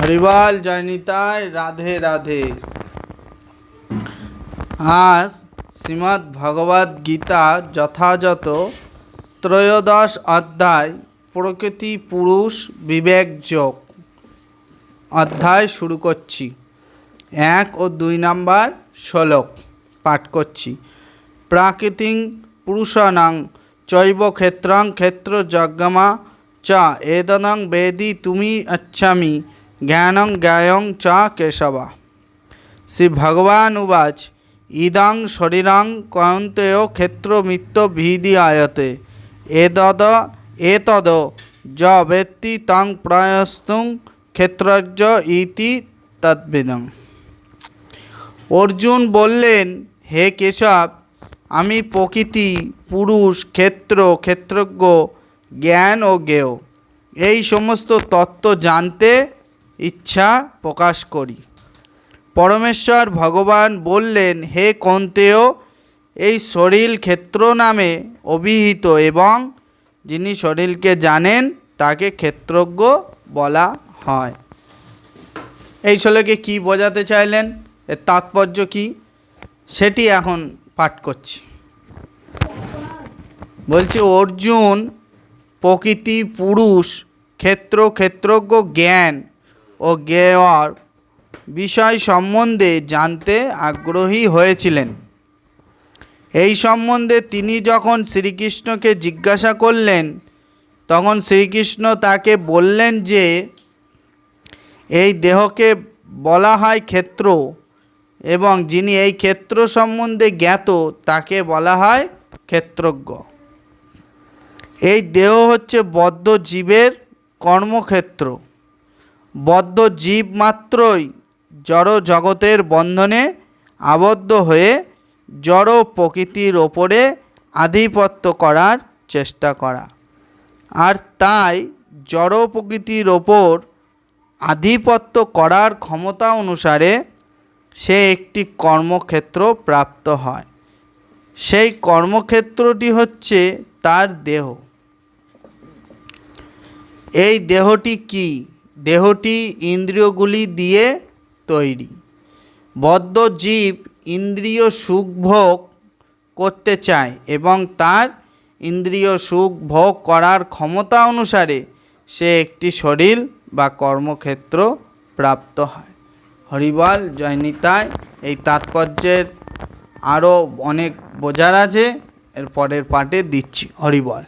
হরিবল, জয় নিতাই, রাধে রাধে। আজ শ্রীমদ্ ভগবদ গীতা যথাযথ ত্রয়োদশ অধ্যায় প্রকৃতি পুরুষ বিবেক যোগ অধ্যায় শুরু করছি। 1 ও 2 নম্বর শ্লোক পাঠ করছি। প্রাকৃতিং পুরুষানাং চৈব ক্ষেত্রং ক্ষেত্রযজ্ঞমা চ এদনং বেদি তুমি अच्छामि ज्ञानं ज्ञायं च केशव। श्री भगवान उवाच इदं शरीरं कौन्तेय क्षेत्रमित्यभिधीयते एतद् ज वेत्ति तं प्रयास्तुं क्षेत्रज्ञ इति तद्विदं। अर्जुन बोलेन, हे केशव, आमी प्रकृति पुरुष क्षेत्र क्षेत्रज्ञ ज्ञान और ज्ञेय এই সমস্ত তত্ত্ব জানতে ইচ্ছা প্রকাশ করি। পরমেশ্বর ভগবান বললেন, হে কৌন্তেয়, এই শরীর ক্ষেত্র নামে অভিহিত এবং যিনি শরীরকে জানেন তাকে ক্ষেত্রজ্ঞ বলা হয়। এই শ্লোকে কি বোঝাতে চাইলেন, এর তাৎপর্য কি, সেটি এখন পাঠ করছি। বলছি, অর্জুন প্রকৃতি পুরুষ ক্ষেত্র ক্ষেত্রজ্ঞ জ্ঞান ও জ্ঞেয়র বিষয় সম্বন্ধে জানতে আগ্রহী হয়েছিলেন। এই সম্বন্ধে তিনি যখন শ্রীকৃষ্ণকে জিজ্ঞাসা করলেন, তখন শ্রীকৃষ্ণ তাকে বললেন যে এই দেহকে বলা হয় ক্ষেত্র এবং যিনি এই ক্ষেত্র সম্বন্ধে জ্ঞাত তাকে বলা হয় ক্ষেত্রজ্ঞ। এই দেহ হচ্ছে বদ্ধ জীবের কর্মক্ষেত্র। বদ্ধ জীব মাত্রই জড় জগতের বন্ধনে আবদ্ধ হয়ে জড় প্রকৃতির ওপরে আধিপত্য করার চেষ্টা করা, আর তাই জড় প্রকৃতির ওপর আধিপত্য করার ক্ষমতা অনুসারে সে একটি কর্মক্ষেত্র প্রাপ্ত হয়। সেই কর্মক্ষেত্রটি হচ্ছে তার দেহ। এই দেহটি কি? দেহটি ইন্দ্রিয়গুলি দিয়ে তৈরি। বদ্ধ জীব ইন্দ্রিয় সুখ ভোগ করতে চায় এবং তার ইন্দ্রিয় সুখ ভোগ করার ক্ষমতা অনুসারে সে একটি শরীর বা কর্মক্ষেত্র প্রাপ্ত হয়। হরিবল, জয় নিতাই। এই তাৎপর্যের আরও অনেক বোঝার আছে, এর পরের পাঠে দিচ্ছি। হরিবল।